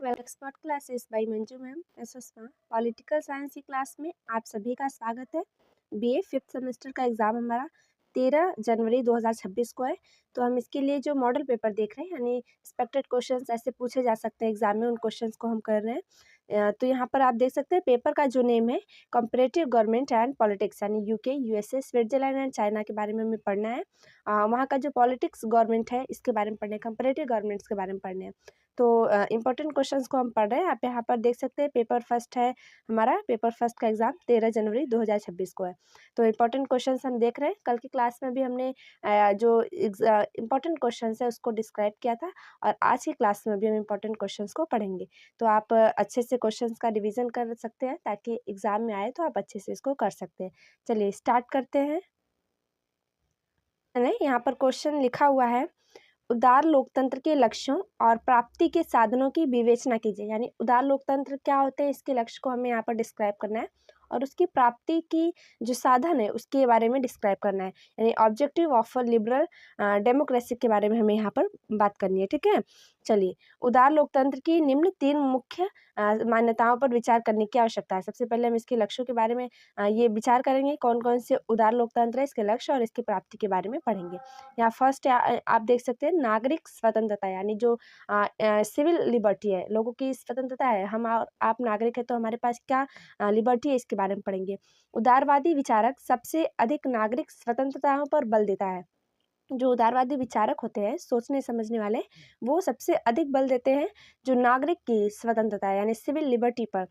Expert classes bye Manju ma'am Sushma political science की class में आप सभी का स्वागत है। बीए फिफ्थ सेमेस्टर का एग्ज़ाम हमारा 13 जनवरी 2026 को है। तो हम इसके लिए जो मॉडल पेपर देख रहे हैं यानी एक्सपेक्टेड क्वेश्चंस ऐसे पूछे जा सकते हैं एग्जाम में, उन क्वेश्चंस को हम कर रहे हैं। तो यहाँ पर आप देख सकते हैं पेपर का जो नेम है कंपैरेटिव गवर्नमेंट एंड पॉलिटिक्स, यानी UK, USA, Switzerland and China के बारे में हमें पढ़ना है। वहाँ का जो पॉलिटिक्स गवर्नमेंट है इसके बारे में पढ़ना है, कंपैरेटिव गवर्नमेंट्स के बारे में पढ़ने हैं। तो इम्पोर्टेंट क्वेश्चंस को हम पढ़ रहे हैं। आप यहाँ पर देख सकते हैं पेपर फर्स्ट है हमारा, पेपर फर्स्ट का एग्जाम 13 जनवरी 2026 को है। तो इम्पोर्टेंट क्वेश्चंस हम देख रहे हैं। कल की क्लास में भी हमने जो इम्पोर्टेंट क्वेश्चंस है उसको डिस्क्राइब किया था, और आज की क्लास में भी हम इम्पोर्टेंट क्वेश्चंस को पढ़ेंगे। तो आप अच्छे से क्वेश्चंस का रिविजन कर सकते हैं ताकि एग्जाम में आए तो आप अच्छे से इसको कर सकते हैं। चलिए स्टार्ट करते हैं। यहाँ पर क्वेश्चन लिखा हुआ है, उदार लोकतंत्र के लक्ष्यों और प्राप्ति के साधनों की विवेचना कीजिए। यानी उदार लोकतंत्र क्या होते हैं, इसके लक्ष्य को हमें यहाँ पर डिस्क्राइब करना है, और उसकी प्राप्ति की जो साधन है उसके बारे में डिस्क्राइब करना है। यानी ऑब्जेक्टिव ऑफ लिबरल डेमोक्रेसी के बारे में हमें यहाँ पर बात करनी है। ठीक है, चलिए उदार लोकतंत्र की निम्न 3 मुख्य मान्यताओं पर विचार करने की आवश्यकता है। सबसे पहले हम इसके लक्ष्यों के बारे में ये विचार करेंगे, कौन कौन से उदार लोकतंत्र है, इसके लक्ष्य और इसकी प्राप्ति के बारे में पढ़ेंगे। यहाँ फर्स्ट आप देख सकते हैं नागरिक स्वतंत्रता, यानी जो सिविल लिबर्टी है, लोगों की स्वतंत्रता है। हम और आप नागरिक है तो हमारे पास क्या लिबर्टी है, इसके बारे में पढ़ेंगे। उदारवादी विचारक सबसे अधिक नागरिक स्वतंत्रताओं पर बल देता है। जो उदारवादी विचारक होते हैं, सोचने समझने वाले, वो सबसे अधिक बल देते हैं जो नागरिक की स्वतंत्रता है यानी सिविल लिबर्टी पर।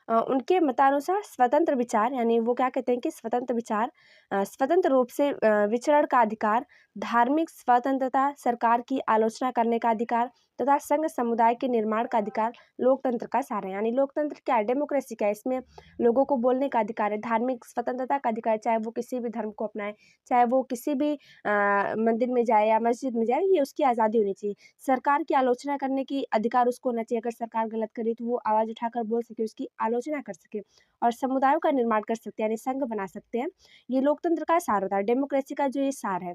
उनके मतानुसार स्वतंत्र विचार, यानी वो क्या कहते हैं कि स्वतंत्र विचार, स्वतंत्र रूप से विचरण का अधिकार, धार्मिक स्वतंत्रता, सरकार की आलोचना करने का अधिकार तथा संघ समुदाय के निर्माण का अधिकार लोकतंत्र का सार है। यानी लोकतंत्र क्या है, डेमोक्रेसी क्या है, इसमें लोगों को बोलने का अधिकार है, धार्मिक स्वतंत्रता का अधिकार, चाहे वो किसी भी धर्म को अपनाए, चाहे वो किसी भी मंदिर में जाए या मस्जिद में जाए, ये उसकी आज़ादी होनी चाहिए। सरकार की आलोचना करने की अधिकार उसको होना चाहिए, अगर सरकार गलत करे तो वो आवाज़ उठाकर बोल सके, उसकी आलोचना कर सके, और समुदायों का निर्माण कर सकते हैं यानी संघ बना सकते हैं। ये लोकतंत्र का सार होता है, डेमोक्रेसी का जो ये सार है।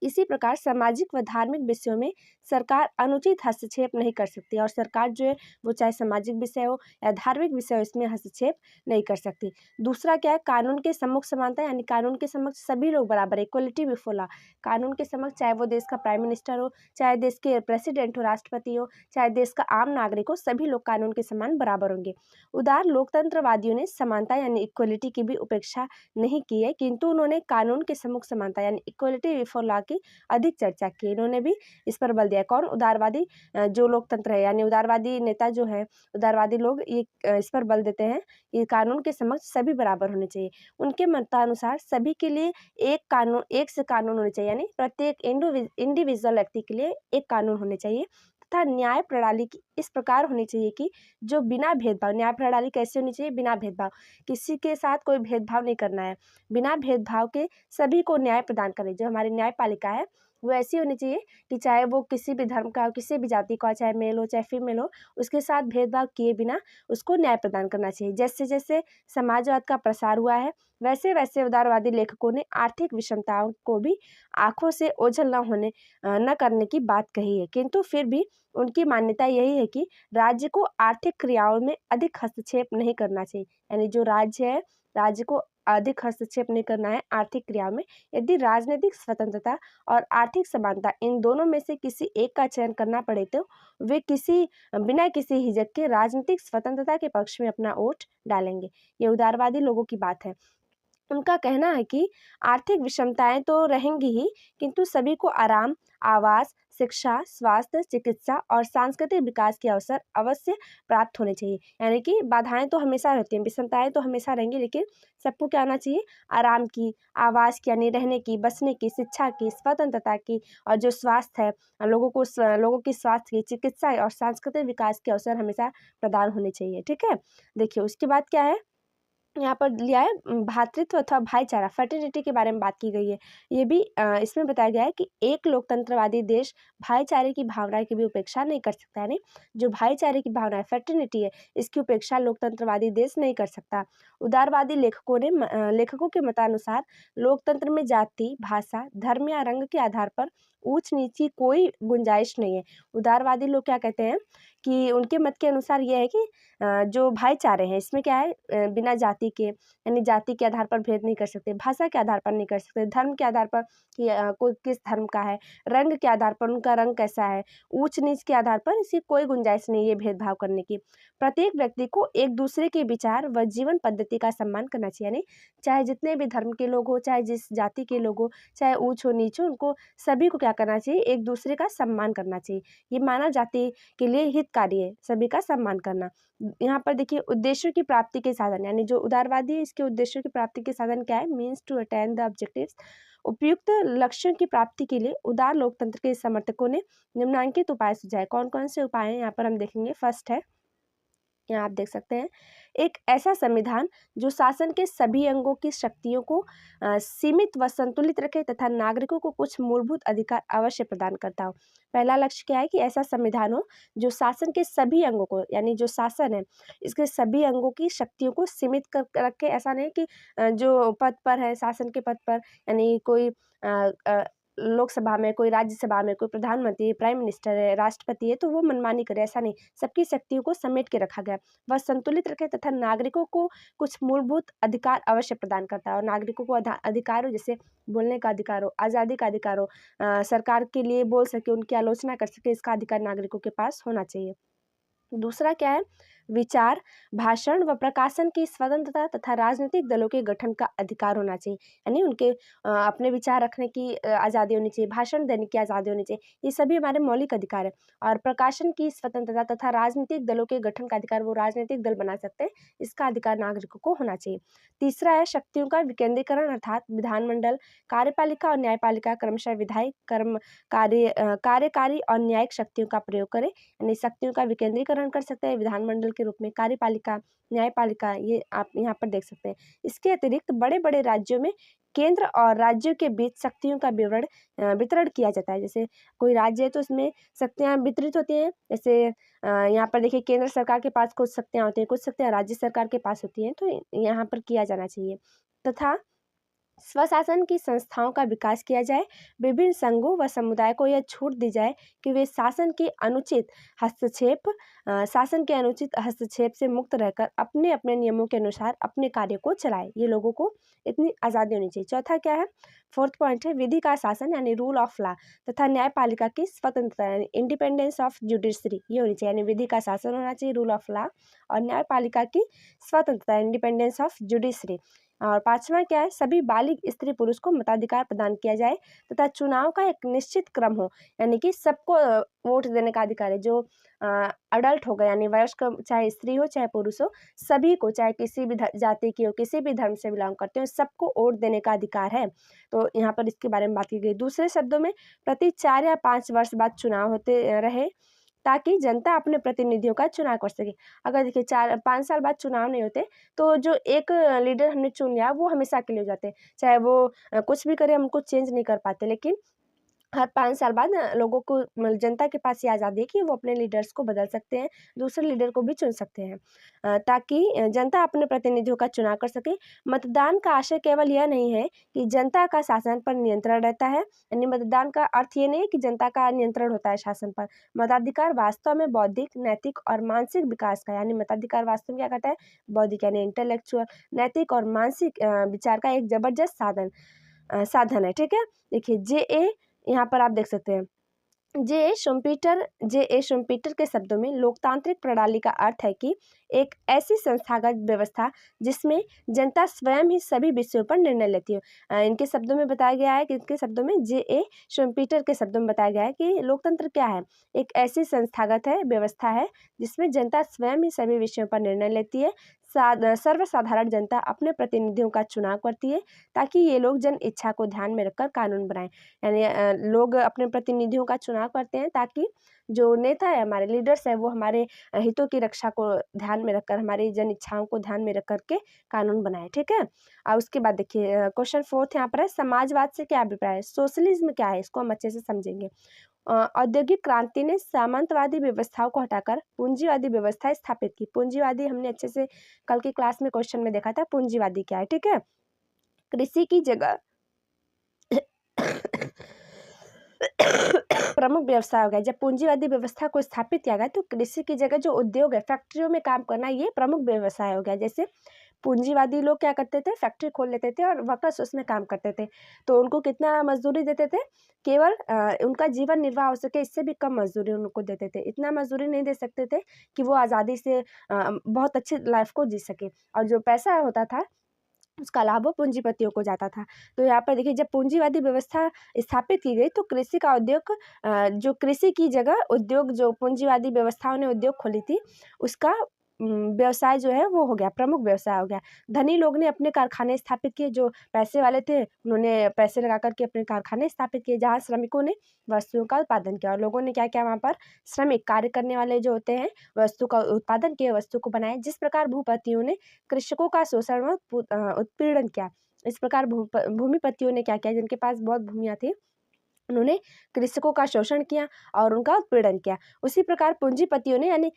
इसी प्रकार सामाजिक व धार्मिक विषयों में सरकार अनुचित हस्तक्षेप नहीं कर सकती, और सरकार जो है वो चाहे सामाजिक विषय हो या धार्मिक विषय हो, इसमें हस्तक्षेप नहीं कर सकती। दूसरा क्या है, कानून के सम्मुख समानता, यानी कानून के समक्ष सभी लोग बराबर, इक्वलिटी बिफोर लॉ। कानून के समक्ष चाहे वो देश का प्राइम मिनिस्टर हो, चाहे देश के प्रेसिडेंट हो, राष्ट्रपति हो, चाहे देश का आम नागरिक हो, सभी लोग कानून के समान बराबर होंगे। उदार लोकतंत्रवादियों ने समानता यानी इक्वलिटी की भी उपेक्षा नहीं की है, किंतु उन्होंने कानून के सम्मुख समानता यानी इक्वलिटी बिफोर लॉ की अधिक चर्चा की। इन्होंने भी इस पर बल दिया। कौन, उदारवादी जो लोकतंत्र है, यानी उदारवादी नेता जो है, उदारवादी लोग ये इस पर बल देते हैं कि कानून के समक्ष सभी बराबर होने चाहिए। उनके मतानुसार सभी के लिए एक कानून, एक से कानून होने चाहिए, यानी प्रत्येक इंडिविजुअल व्यक्ति के लिए एक कानून होने चाहिए, तथा न्याय प्रणाली की इस प्रकार होनी चाहिए कि जो बिना भेदभाव, न्याय प्रणाली कैसे होनी चाहिए, बिना भेदभाव, किसी के साथ कोई भेदभाव नहीं करना है, बिना भेदभाव के सभी को न्याय प्रदान करे। जो हमारी न्यायपालिका है वो ऐसी होनी चाहिए कि चाहे वो किसी भी धर्म का हो, किसी भी जाति का हो, चाहे मेल हो चाहे फीमेल हो, उसके साथ भेदभाव किए बिना उसको न्याय प्रदान करना चाहिए। जैसे जैसे समाजवाद का प्रसार हुआ है, वैसे वैसे उदारवादी लेखकों ने आर्थिक विषमताओं को भी आंखों से ओझल न करने की बात कही है, किंतु फिर भी उनकी मान्यता यही है कि राज्य को आर्थिक क्रियाओं में अधिक हस्तक्षेप नहीं करना चाहिए। यानी जो राज्य है, राज्य को अधिक हस्तक्षेप नहीं करना है आर्थिक क्रियाओं में। यदि राजनीतिक स्वतंत्रता और आर्थिक समानता, इन दोनों में से किसी एक का चयन करना पड़े तो वे बिना किसी हिचक के राजनीतिक स्वतंत्रता के पक्ष में अपना वोट डालेंगे। ये उदारवादी लोगों की बात है। उनका कहना है कि आर्थिक विषमताएं तो रहेंगी ही, किंतु सभी को आराम, आवास, शिक्षा, स्वास्थ्य, चिकित्सा और सांस्कृतिक विकास के अवसर अवश्य प्राप्त होने चाहिए। यानी कि बाधाएं तो हमेशा रहती हैं, विषमताएं तो हमेशा रहेंगी, लेकिन सबको क्या आना चाहिए, आराम की, आवास की यानी रहने की, बसने की, शिक्षा की, स्वतंत्रता की, और जो स्वास्थ्य है, लोगों की स्वास्थ्य की, चिकित्सा और सांस्कृतिक विकास के अवसर हमेशा प्रदान होने चाहिए। ठीक है, देखिए उसके बाद क्या है, यहाँ पर लिया है भ्रातृत्व अथवा भाईचारा, फर्टिलिटी के बारे में बात की गई है। ये भी इसमें बताया गया है कि एक लोकतंत्रवादी देश भाईचारे की भावना की भी उपेक्षा नहीं कर सकता। यानी जो भाईचारे की भावना है, फर्टिलिटी है, इसकी उपेक्षा लोकतंत्रवादी देश नहीं कर सकता। उदारवादी लेखकों के मतानुसार लोकतंत्र में जाति, भाषा, धर्म या रंग के आधार पर ऊंच नीच की कोई गुंजाइश नहीं है। उदारवादी लोग क्या कहते हैं कि उनके मत के अनुसार ये है कि जो भाईचारे हैं इसमें क्या है, बिना जाति के, यानी जाति के आधार पर भेद नहीं कर सकते, भाषा के आधार पर नहीं कर सकते, धर्म के आधार पर कि कोई किस धर्म का है, रंग के आधार पर उनका रंग कैसा है, ऊंच नीच के आधार पर इसकी कोई गुंजाइश नहीं है भेदभाव करने की। प्रत्येक व्यक्ति को एक दूसरे के विचार व जीवन पद्धति का सम्मान करना चाहिए, यानी चाहे जितने भी धर्म के लोग हो, चाहे जिस जाति के लोग हो, चाहे ऊंच हो नीच हो, उनको सभी को क्या करना चाहिए, एक दूसरे का सम्मान करना चाहिए। ये मानव जाति के लिए हितकारी है, सभी का सम्मान करना। यहाँ पर देखिए उद्देश्यों की प्राप्ति के साधन, यानी जो उदारवादी है इसके उद्देश्यों की प्राप्ति के साधन क्या है, means to attain the objectives. उपयुक्त लक्ष्यों की प्राप्ति के लिए उदार लोकतंत्र के समर्थकों ने निम्नलिखित उपाय सुझाए। कौन कौन से उपाय हैं यहाँ पर हम देखेंगे। फर्स्ट है, यहाँ आप देख सकते हैं, एक ऐसा संविधान जो शासन के सभी अंगों की शक्तियों को सीमित व संतुलित रखे तथा नागरिकों को कुछ मूलभूत अधिकार अवश्य प्रदान करता हो। पहला लक्ष्य क्या है कि ऐसा संविधान हो जो शासन के सभी अंगों को, यानी जो शासन है इसके सभी अंगों की शक्तियों को सीमित कर रखे। ऐसा नहीं कि जो पद पर है, शासन के पद पर, यानी कोई लोकसभा में, कोई राज्यसभा में, कोई प्रधानमंत्री, प्राइम मिनिस्टर है, राष्ट्रपति है, तो वो मनमानी करे, ऐसा नहीं। सबकी शक्तियों को समेट के रखा गया, वह संतुलित रखे तथा नागरिकों को कुछ मूलभूत अधिकार अवश्य प्रदान करता है। और नागरिकों को अधिकार हो, जैसे बोलने का अधिकार हो, आज़ादी का अधिकार हो, सरकार के लिए बोल सके, उनकी आलोचना कर सके, इसका अधिकार नागरिकों के पास होना चाहिए। दूसरा क्या है, विचार, भाषण व प्रकाशन की स्वतंत्रता तथा राजनीतिक दलों के गठन का अधिकार होना चाहिए, यानी उनके अपने विचार रखने की आज़ादी होनी चाहिए, भाषण देने की आज़ादी होनी चाहिए, ये सभी हमारे मौलिक अधिकार है। और प्रकाशन की स्वतंत्रता तथा राजनीतिक दलों के गठन का अधिकार, वो राजनीतिक दल बना सकते हैं, इसका अधिकार नागरिकों को होना चाहिए। तीसरा है, शक्तियों का विकेंद्रीकरण, अर्थात विधानमंडल, कार्यपालिका और न्यायपालिका क्रमशः विधायी, कार्यकारी और न्यायिक शक्तियों का प्रयोग करें, यानी शक्तियों का विकेंद्रीकरण कर सकते हैं विधानमंडल के रूप में, कार्यपालिका, न्यायपालिका, ये आप यहाँ पर देख सकते हैं। इसके अतिरिक्त बड़े बड़े राज्यों में केंद्र और राज्यों के बीच शक्तियों का वितरण किया जाता है। जैसे कोई राज्य है तो उसमें शक्तियाँ वितरित होती हैं। जैसे यहाँ पर देखिए केंद्र सरकार के पास कुछ शक्तियाँ होती हैं, कुछ शक्तियाँ राज्य सरकार के पास होती हैं, तो यहाँ पर किया जाना चाहिए। तथा स्वशासन की संस्थाओं का विकास किया जाए। विभिन्न संघों व समुदाय को यह छूट दी जाए कि वे शासन के अनुचित हस्तक्षेप से मुक्त रहकर अपने अपने नियमों के अनुसार अपने कार्य को चलाए। ये लोगों को इतनी आज़ादी होनी चाहिए। चौथा क्या है, फोर्थ पॉइंट है, विधि का शासन यानी रूल ऑफ लॉ तथा न्यायपालिका की स्वतंत्रता यानी इंडिपेंडेंस ऑफ जुडिशरी, ये होनी चाहिए, यानी विधि का शासन होना चाहिए, रूल ऑफ लॉ, और न्यायपालिका की स्वतंत्रता इंडिपेंडेंस ऑफ जुडिशरी। और पांचवा क्या है, सभी बालिग स्त्री पुरुष को मताधिकार प्रदान किया जाए तथा चुनाव का एक निश्चित क्रम हो, यानी कि सबको वोट देने का अधिकार है। जो अडल्ट हो गए, यानी वयस्क, चाहे स्त्री हो चाहे पुरुष हो, सभी को, चाहे किसी भी जाति की हो, किसी भी धर्म से बिलोंग करते हो, सबको वोट देने का अधिकार है। तो यहाँ पर इसके बारे में बात की गई। दूसरे शब्दों में प्रति 4 या 5 वर्ष बाद चुनाव होते रहे ताकि जनता अपने प्रतिनिधियों का चुनाव कर सके। अगर देखिए 4-5 साल बाद चुनाव नहीं होते तो जो एक लीडर हमने चुन लिया वो हमेशा के लिए हो जाते हैं, चाहे वो कुछ भी करे, हम उनको चेंज नहीं कर पाते। लेकिन हर 5 साल बाद लोगों को, जनता के पास ये आज़ादी है कि वो अपने लीडर्स को बदल सकते हैं, दूसरे लीडर को भी चुन सकते हैं, ताकि जनता अपने प्रतिनिधियों का चुनाव कर सके। मतदान का आशय केवल यह नहीं है कि जनता का शासन पर नियंत्रण रहता है, यानी मतदान का अर्थ ये नहीं है कि जनता का नियंत्रण होता है शासन पर। मताधिकार वास्तव में बौद्धिक, नैतिक और मानसिक विकास का, यानी मताधिकार वास्तव में क्या करता है, बौद्धिक यानी इंटेलेक्चुअल, नैतिक और मानसिक विचार का एक जबरदस्त साधन है। ठीक है, देखिए JA यहाँ पर आप देख सकते हैं, जे ए शुम्पीटर के शब्दों में लोकतांत्रिक प्रणाली का अर्थ है कि एक ऐसी संस्थागत व्यवस्था जिसमें जनता स्वयं ही सभी विषयों पर निर्णय लेती हो। इनके शब्दों में बताया गया है कि, इनके शब्दों में JA शुम्पीटर के शब्दों में बताया गया है कि लोकतंत्र क्या है, एक ऐसी संस्थागत व्यवस्था है जिसमें जनता स्वयं ही सभी विषयों पर निर्णय लेती है। सर्वसाधारण जनता अपने प्रतिनिधियों का चुनाव करती है ताकि ये लोग जन इच्छा को ध्यान में रखकर कानून बनाएं, यानी लोग अपने प्रतिनिधियों का चुनाव करते हैं ताकि जो नेता है, हमारे लीडर्स है, वो हमारे हितों की रक्षा को ध्यान में रखकर, हमारी जन इच्छाओं को ध्यान में रख करके कानून बनाए। ठीक है, और उसके बाद देखिए क्वेश्चन 4 यहाँ पर है, समाजवाद से क्या अभिप्राय है, सोशलिज्म क्या है, इसको हम अच्छे से समझेंगे। औद्योगिक क्रांति ने सामंतवादी व्यवस्थाओं को हटाकर पूंजीवादी व्यवस्था स्थापित की। पूंजीवादी हमने अच्छे से कल की क्लास में क्वेश्चन में देखा था, पूंजीवादी क्या है। ठीक है, कृषि की जगह प्रमुख व्यवसाय हो गया। जब पूंजीवादी व्यवस्था को स्थापित किया गया तो कृषि की जगह जो उद्योग है, फैक्ट्रियों में काम करना, ये प्रमुख व्यवसाय हो गया। जैसे पूंजीवादी लोग क्या करते थे, फैक्ट्री खोल लेते थे और वर्कर्स उसमें काम करते थे। तो उनको कितना मजदूरी देते थे, केवल उनका जीवन निर्वाह हो सके, इससे भी कम मजदूरी उनको देते थे। इतना मजदूरी नहीं दे सकते थे कि वो आज़ादी से बहुत अच्छी लाइफ को जी सके। और जो पैसा होता था उसका लाभ वो पूंजीपतियों को जाता था। तो यहाँ पर देखिए, जब पूंजीवादी व्यवस्था स्थापित की गई तो कृषि का उद्योग, जो कृषि की जगह उद्योग, जो पूंजीवादी व्यवस्थाओं ने उद्योग खोली थी, उसका व्यवसाय जो है वो हो गया, प्रमुख व्यवसाय हो गया। धनी लोग ने अपने कारखाने स्थापित किए, जो पैसे वाले थे उन्होंने पैसे लगा कर के अपने कारखाने स्थापित किए, जहाँ श्रमिकों ने वस्तुओं का उत्पादन किया। और लोगों ने क्या किया, वहाँ पर श्रमिक कार्य करने वाले जो होते हैं, वस्तु का उत्पादन किए, वस्तु को बनाए। जिस प्रकार भूपतियों ने कृषकों का शोषण व उत्पीड़न किया, इस प्रकार भूमिपतियों ने क्या किया, जिनके पास बहुत भूमियाँ थी, उन्होंने कृषकों का शोषण किया और उनका उत्पीड़न किया। उसी प्रकार पूंजीपतियों ने, यानी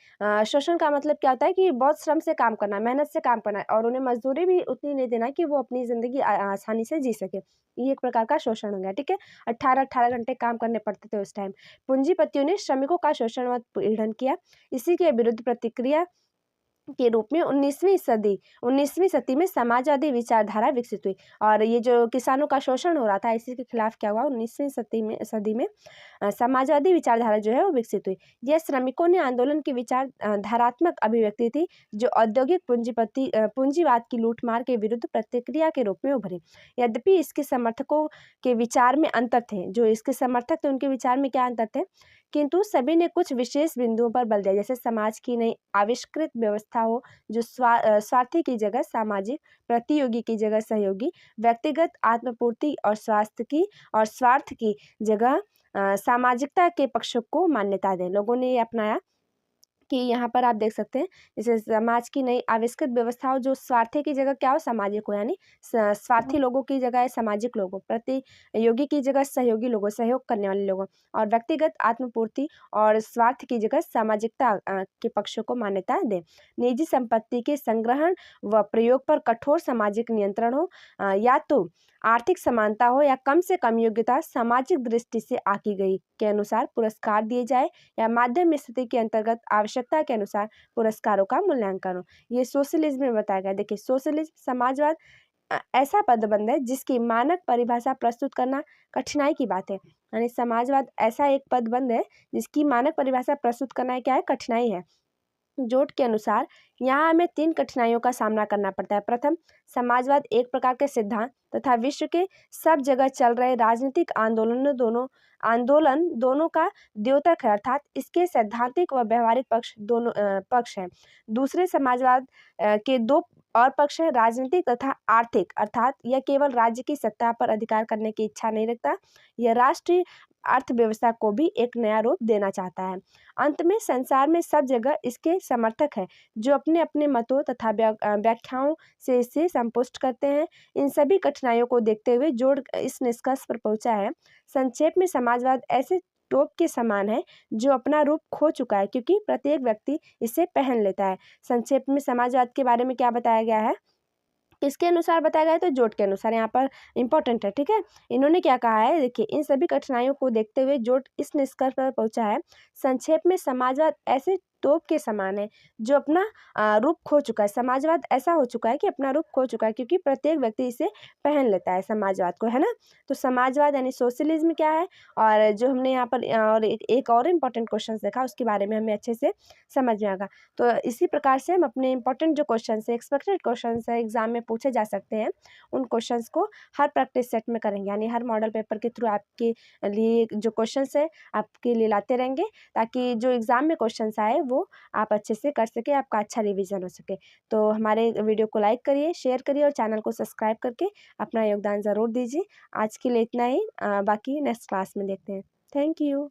शोषण का मतलब क्या होता है कि बहुत श्रम से काम करना, मेहनत से काम करना, और उन्हें मजदूरी भी उतनी नहीं देना कि वो अपनी ज़िंदगी आसानी से जी सके। ये एक प्रकार का शोषण हो गया, ठीक है। 18-18 घंटे काम करने पड़ते थे उस टाइम। पूंजीपतियों ने श्रमिकों का शोषण व उत्पीड़न किया। इसी के विरुद्ध प्रतिक्रिया के रूप में 19वीं सदी में समाजवादी विचारधारा विकसित हुई। और ये जो किसानों का शोषण हो रहा था, इसी के खिलाफ क्या हुआ, 19वीं सदी में समाजवादी विचारधारा जो है वो विकसित हुई। यह श्रमिकों ने आंदोलन की विचार धारात्मक अभिव्यक्ति थी, जो औद्योगिक पूंजीवाद की लूटमार के विरुद्ध प्रतिक्रिया के रूप में उभरी। यद्यपि इसके समर्थकों के विचार में अंतर थे, जो इसके समर्थक थे उनके विचार में क्या अंतर थे, किंतु सभी ने कुछ विशेष बिंदुओं पर बल दिया। जैसे समाज की नई आविष्कृत व्यवस्था हो, जो स्वार्थी की जगह सामाजिक, प्रतियोगी की जगह सहयोगी, व्यक्तिगत आत्मपूर्ति और स्वार्थ की जगह सामाजिकता के पक्षों को मान्यता दें। लोगों ने ये अपनाया कि यहाँ पर आप देख सकते हैं, जैसे समाज की नई आविष्कृत व्यवस्था हो, जो स्वार्थी की जगह क्या हो, सामाजिक हो, यानी स्वार्थी लोगों की जगह सामाजिक लोगों, प्रतियोगी की जगह सहयोगी लोगों, सहयोग करने वाले लोगों, और व्यक्तिगत आत्मपूर्ति और स्वार्थ की जगह सामाजिकता के पक्षों को मान्यता दे। निजी संपत्ति के संग्रहण व प्रयोग पर कठोर सामाजिक नियंत्रण हो, या तो आर्थिक समानता हो या कम से कम योग्यता सामाजिक दृष्टि से आकी गई के अनुसार पुरस्कार दिए जाए, या माध्यम स्थिति के अंतर्गत आवश्यकता के अनुसार पुरस्कारों का मूल्यांकन हो। ये सोशलिज्म में बताया गया। देखिए, सोशलिज्म समाजवाद ऐसा पदबंध है जिसकी मानक परिभाषा प्रस्तुत करना कठिनाई की बात है। यानी समाजवाद ऐसा एक पदबंध है जिसकी मानक परिभाषा प्रस्तुत करना क्या है, कठिनाई है। जोट के अनुसार यहाँ हमें 3 कठिनाइयों का सामना करना पड़ता है। प्रथम, समाजवाद एक प्रकार के सिद्धांत तथा विश्व के सब जगह चल रहे राजनीतिक आंदोलन दोनों का द्योतक है, अर्थात इसके सैद्धांतिक व व्यवहारिक पक्ष हैं। दूसरे, समाजवाद के 2 और पक्ष है, राजनीतिक तथा आर्थिक, अर्थात यह केवल राज्य की सत्ता पर अधिकार करने की इच्छा नहीं रखता, यह राष्ट्रीय अर्थव्यवस्था को भी एक नया रूप देना चाहता है। अंत में, संसार में सब जगह इसके समर्थक हैं, जो अपने अपने मतों तथा व्याख्याओं से इसे संतुष्ट करते हैं। इन सभी कठिनाइयों को देखते हुए जोड़ इस निष्कर्ष पर पहुंचा है, संक्षेप में समाजवाद ऐसे टोप के समान है जो अपना रूप खो चुका है, क्योंकि प्रत्येक व्यक्ति इसे पहन लेता है। संक्षेप में समाजवाद के बारे में क्या बताया गया है, किसके अनुसार बताया गया है, तो जोट के अनुसार। यहाँ पर इंपॉर्टेंट है, ठीक है। इन्होंने क्या कहा है, देखिए, इन सभी कठिनाइयों को देखते हुए जोट इस निष्कर्ष पर पहुंचा है, संक्षेप में समाजवाद ऐसे तोप के समान है जो अपना रूप खो चुका है। समाजवाद ऐसा हो चुका है कि अपना रूप खो चुका है, क्योंकि प्रत्येक व्यक्ति इसे पहन लेता है, समाजवाद को, है ना। तो समाजवाद यानी सोशलिज्म क्या है, और जो हमने यहाँ पर और एक और इम्पोर्टेंट क्वेश्चन देखा, उसके बारे में हमें अच्छे से समझ में आएगा। तो इसी प्रकार से हम अपने इंपॉर्टेंट जो क्वेश्चन है, एक्सपेक्टेड क्वेश्चन है, एग्जाम में पूछे जा सकते हैं, उन क्वेश्चंस को हर प्रैक्टिस सेट में करेंगे, यानी हर मॉडल पेपर के थ्रू आपके लिए जो क्वेश्चंस है आपके लिए लाते रहेंगे, ताकि जो एग्जाम में क्वेश्चंस आए वो आप अच्छे से कर सके, आपका अच्छा रिवीजन हो सके। तो हमारे वीडियो को लाइक करिए, शेयर करिए और चैनल को सब्सक्राइब करके अपना योगदान ज़रूर दीजिए। आज के लिए इतना ही, बाकी नेक्स्ट क्लास में देखते हैं। Thank you.